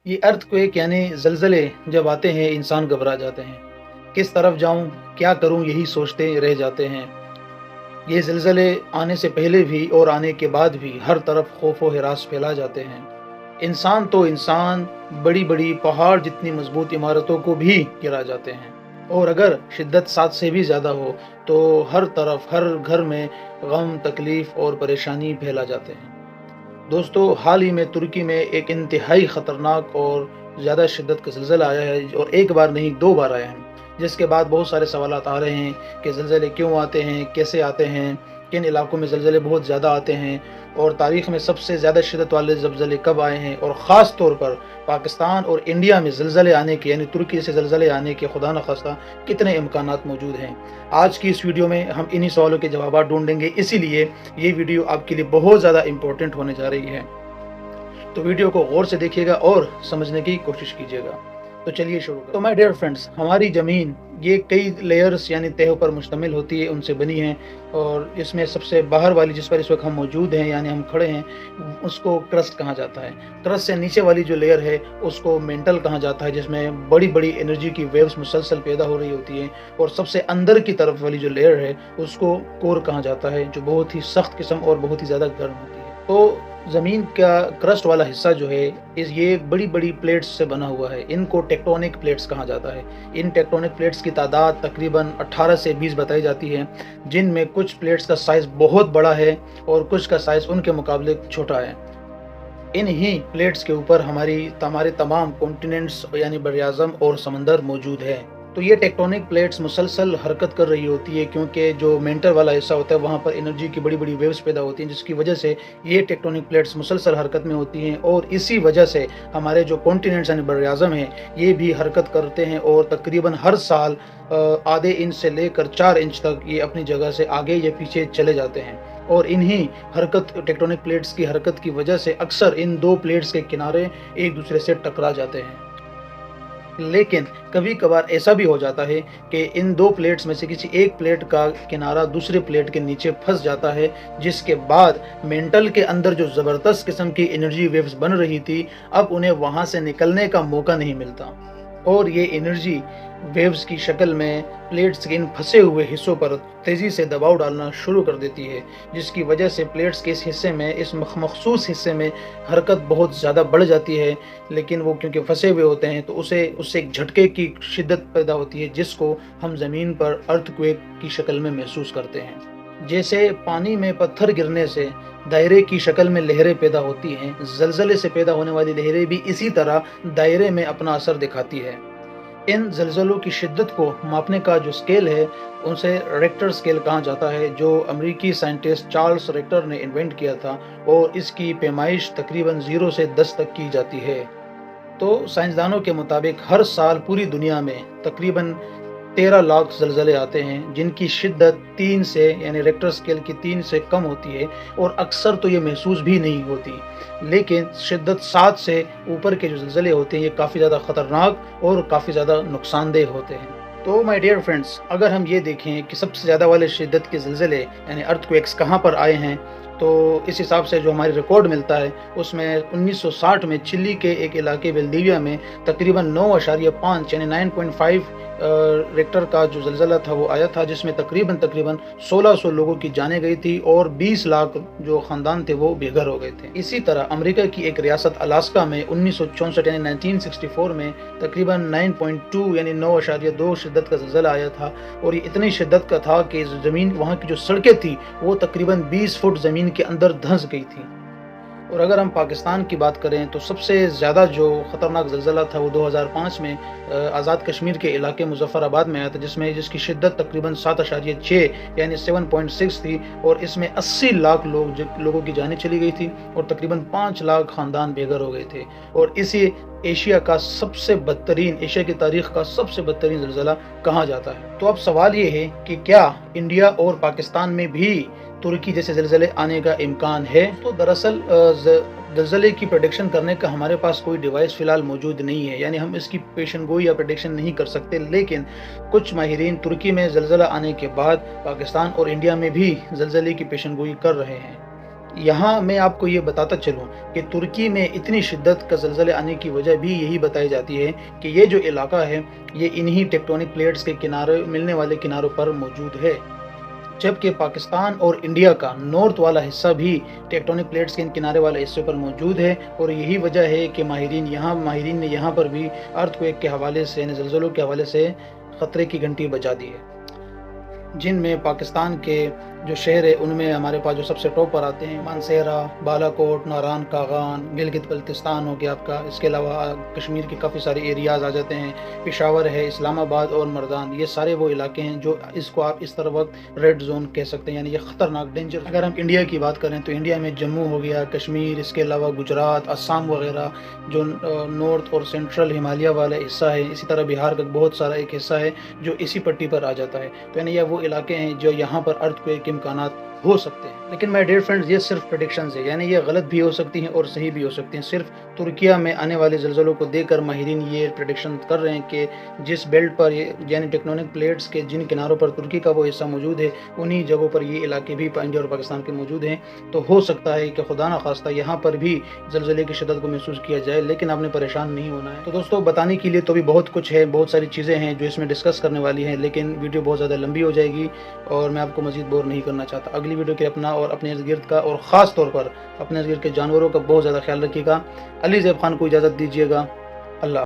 ये अर्थक्वेक यानी ज़लज़ले जब आते हैं इंसान घबरा जाते हैं। किस तरफ जाऊँ, क्या करूँ यही सोचते रह जाते हैं। ये ज़लज़ले आने से पहले भी और आने के बाद भी हर तरफ खौफ व हिरास फैला जाते हैं। इंसान तो इंसान बड़ी-बड़ी पहाड़ जितनी मज़बूत इमारतों को भी गिरा जाते हैं और अगर शिद्दत 7 से भी ज़्यादा हो तो हर तरफ, हर घर में गम, तकलीफ़ और परेशानी फैला जाते हैं। दोस्तों, हाल ही में तुर्की में एक इंतहाई ख़तरनाक और ज़्यादा शिद्दत का ज़लज़ला आया है और एक बार नहीं 2 बार आया है, जिसके बाद बहुत सारे सवालात आ रहे हैं कि ज़लज़ले क्यों आते हैं, कैसे आते हैं, किन इलाकों में ज़लज़ले बहुत ज़्यादा आते हैं और तारीख़ में सबसे ज़्यादा शिद्दत वाले ज़लज़ले कब आए हैं और ख़ास तौर पर पाकिस्तान और इंडिया में ज़लज़ले आने के यानी तुर्की से ज़लज़ले आने के खुदा न ख़ास्ता कितने इम्कानात मौजूद हैं। आज की इस वीडियो में हम इन्हीं सवालों के जवाब ढूँढेंगे, इसीलिए ये वीडियो आपके लिए बहुत ज़्यादा इम्पोर्टेंट होने जा रही है। तो वीडियो को गौर से देखिएगा और समझने की कोशिश कीजिएगा। तो चलिए शुरू करते हैं। तो माय डियर फ्रेंड्स, हमारी ज़मीन ये कई लेयर्स यानी तहों पर मुश्तमिल होती है, उनसे बनी है और इसमें सबसे बाहर वाली जिस पर इस वक्त हम मौजूद हैं यानी हम खड़े हैं, उसको क्रस्ट कहा जाता है। क्रस्ट से नीचे वाली जो लेयर है उसको मेंटल कहा जाता है, जिसमें बड़ी बड़ी एनर्जी की वेव्स मुसलसल पैदा हो रही होती हैं और सबसे अंदर की तरफ वाली जो लेयर है उसको कोर कहा जाता है, जो बहुत ही सख्त किस्म और बहुत ही ज़्यादा गर्म होती है। तो ज़मीन का क्रस्ट वाला हिस्सा जो है ये बड़ी बड़ी प्लेट्स से बना हुआ है, इनको टेक्टोनिक प्लेट्स कहा जाता है। इन टेक्टोनिक प्लेट्स की तादाद तकरीबन 18 से 20 बताई जाती है, जिनमें कुछ प्लेट्स का साइज़ बहुत बड़ा है और कुछ का साइज़ उनके मुकाबले छोटा है। इन ही प्लेट्स के ऊपर हमारे तमाम कॉन्टिनेंट्स यानी बरआज़म और समंदर मौजूद है। तो ये टेक्टोनिक प्लेट्स मुसलसल हरकत कर रही होती है क्योंकि जो मेंटल वाला हिस्सा होता है वहाँ पर एनर्जी की बड़ी बड़ी वेव्स पैदा होती हैं, जिसकी वजह से ये टेक्टोनिक प्लेट्स मुसलसल हरकत में होती हैं और इसी वजह से हमारे जो कॉन्टिनेंट्स यानी बरआज़म हैं ये भी हरकत करते हैं और तकरीबन हर साल आधे इंच से लेकर 4 इंच तक ये अपनी जगह से आगे या पीछे चले जाते हैं। और इन्हीं हरकत टेक्टोनिक प्लेट्स की हरकत की वजह से अक्सर इन 2 प्लेट्स के किनारे एक दूसरे से टकरा जाते हैं। लेकिन कभी कभार ऐसा भी हो जाता है कि इन 2 प्लेट्स में से किसी एक प्लेट का किनारा दूसरे प्लेट के नीचे फंस जाता है, जिसके बाद मेंटल के अंदर जो ज़बरदस्त किस्म की एनर्जी वेव्स बन रही थी अब उन्हें वहाँ से निकलने का मौका नहीं मिलता और ये एनर्जी वेव्स की शक्ल में प्लेट्स के इन फंसे हुए हिस्सों पर तेज़ी से दबाव डालना शुरू कर देती है, जिसकी वजह से प्लेट्स के इस हिस्से में, इस मखसूस हिस्से में हरकत बहुत ज़्यादा बढ़ जाती है। लेकिन वो क्योंकि फंसे हुए होते हैं तो उससे एक झटके की शिद्दत पैदा होती है, जिसको हम ज़मीन पर अर्थक्वेक की शक्ल में महसूस करते हैं। जैसे पानी में पत्थर गिरने से दायरे की शक्ल में लहरें पैदा होती हैं, ज़लज़ले से पैदा होने वाली लहरें भी इसी तरह दायरे में अपना असर दिखाती है। इन ज़लज़लों की शिद्दत को मापने का जो स्केल है उसे रेक्टर स्केल कहा जाता है, जो अमेरिकी साइंटिस्ट चार्ल्स रेक्टर ने इन्वेंट किया था और इसकी पैमाइश तकरीबन 0 से 10 तक की जाती है। तो साइंसदानों के मुताबिक हर साल पूरी दुनिया में तकरीबन 13 लाख ज़लज़ले आते हैं, जिनकी शिद्दत 3 से यानी रेक्टर स्केल की 3 से कम होती है और अक्सर तो ये महसूस भी नहीं होती। लेकिन शिद्दत 7 से ऊपर के जो ज़लज़ले होते हैं ये काफ़ी ज़्यादा ख़तरनाक और काफ़ी ज़्यादा नुकसानदेह होते हैं। तो माय डियर फ्रेंड्स, अगर हम ये देखें कि सबसे ज़्यादा वाले शिद्दत के ज़लज़ले यानी अर्थक्वेक्स कहाँ पर आए हैं, तो इस हिसाब से जो हमारी रिकॉर्ड मिलता है उसमें 1960 में चिली के एक इलाके वेल्दिविया में तकरीबन 9.5 यानी 9.5 रेक्टर का जो ज़लज़ला था वो आया था, जिसमें तकरीबन 1600 लोगों की जानें गई थी और 20 लाख जो ख़ानदान थे वो बेघर हो गए थे। इसी तरह अमेरिका की एक रियासत अलास्का में 1964 यानी 1964 में तकरीबन 9.2 यानी 9.2 शिद्दत का ज़लज़ला आया था और ये इतनी शिद्दत का था कि ज़मीन, वहाँ की जो सड़कें थी वो तकरीबन 20 फुट ज़मीन के अंदर धंस गई थी। और अगर हम पाकिस्तान की बात करें तो सबसे ज़्यादा जो ख़तरनाक ज़लज़ला था वो 2005 में आज़ाद कश्मीर के इलाके मुज़फ़्फ़राबाद में आया था, जिसकी शिद्दत तकरीबन 7.6 यानी 7.6 थी और इसमें 80 लाख लोगों की जानें चली गई थी और तकरीबन 5 लाख ख़ानदान बेघर हो गए थे। और इसी एशिया की तारीख़ का सबसे बदतरीन ज़लज़ला कहा जाता है। तो अब सवाल ये है कि क्या इंडिया और पाकिस्तान में भी तुर्की जैसे ज़लज़ले आने का इम्कान है? तो दरअसल ज़लज़ले की प्रेडिक्शन करने का हमारे पास कोई डिवाइस फ़िलहाल मौजूद नहीं है, यानी हम इसकी पेशन गोई या प्रेडिक्शन नहीं कर सकते। लेकिन कुछ माहिरीन तुर्की में ज़लज़ला आने के बाद पाकिस्तान और इंडिया में भी ज़लज़ले की पेशन गोई कर रहे हैं। यहाँ मैं आपको ये बताता चलूँ कि तुर्की में इतनी शिद्दत का ज़लज़ले आने की वजह भी यही बताई जाती है कि ये जो इलाका है ये इन्हीं टेक्टोनिक प्लेट्स के किनारे मिलने वाले किनारों पर मौजूद है। जबकि पाकिस्तान और इंडिया का नॉर्थ वाला हिस्सा भी टेक्टोनिक प्लेट्स के किनारे वाले हिस्से पर मौजूद है, और यही वजह है कि माहिरीन ने यहाँ पर भी अर्थक्वेक के हवाले से, यानी ज़लज़लों के हवाले से ख़तरे की घंटी बजा दी है। जिनमें पाकिस्तान के जो शहर है उनमें हमारे पास जो सबसे टॉप पर आते हैं मानसेरा, बालाकोट, नारान, कागान, गिलगित बल्तिस्तान हो गया आपका। इसके अलावा कश्मीर के काफ़ी सारे एरियाज़ आ जाते हैं, पेशावर है, इस्लामाबाद और मर्दान। ये सारे वो इलाके हैं जो इसको आप इस तरह वक्त रेड जोन कह सकते हैं, यानी ये ख़तरनाक डेंजर। अगर हम इंडिया की बात करें तो इंडिया में जम्मू हो गया, कश्मीर, इसके अलावा गुजरात, असम वगैरह जो नॉर्थ और सेंट्रल हिमालय वाला हिस्सा है, इसी तरह बिहार का बहुत सारा एक हिस्सा है जो इसी पट्टी पर आ जाता है। तो यानी ये वो इलाके हैं जो यहाँ पर अर्थक्वेक के इम्कानात हो सकते हैं। लेकिन माय डियर फ्रेंड्स, ये सिर्फ प्रेडिक्शंस है, यानी ये गलत भी हो सकती हैं और सही भी हो सकती हैं। सिर्फ तुर्किया में आने वाले ज़लज़लों को देखकर माहिरीन ये प्रेडिक्शन कर रहे हैं कि जिस बेल्ट पर यानी टेक्टोनिक प्लेट्स के जिन किनारों पर तुर्की का वो हिस्सा मौजूद है, उन्हीं जगहों पर ये इलाके भी इंडिया और पाकिस्तान के मौजूद हैं। तो हो सकता है कि खुदा न खास्ता यहाँ पर भी ज़लज़ले की शिद्दत को महसूस किया जाए, लेकिन आपने परेशान नहीं होना है। तो दोस्तों, बताने के लिए तो भी बहुत कुछ है, बहुत सारी चीज़ें हैं जो इसमें डिस्कस करने वाली हैं, लेकिन वीडियो बहुत ज़्यादा लंबी हो जाएगी और मैं आपको मज़ीद बोर नहीं करना चाहता। अगली वीडियो के अपना और अपने इर्द गिर्द का, और ख़ास तौर पर अपने इर्द गिर्द के जानवरों का बहुत ज़्यादा ख्याल रखिएगा। अली ज़ैब खान को इजाज़त दीजिएगा।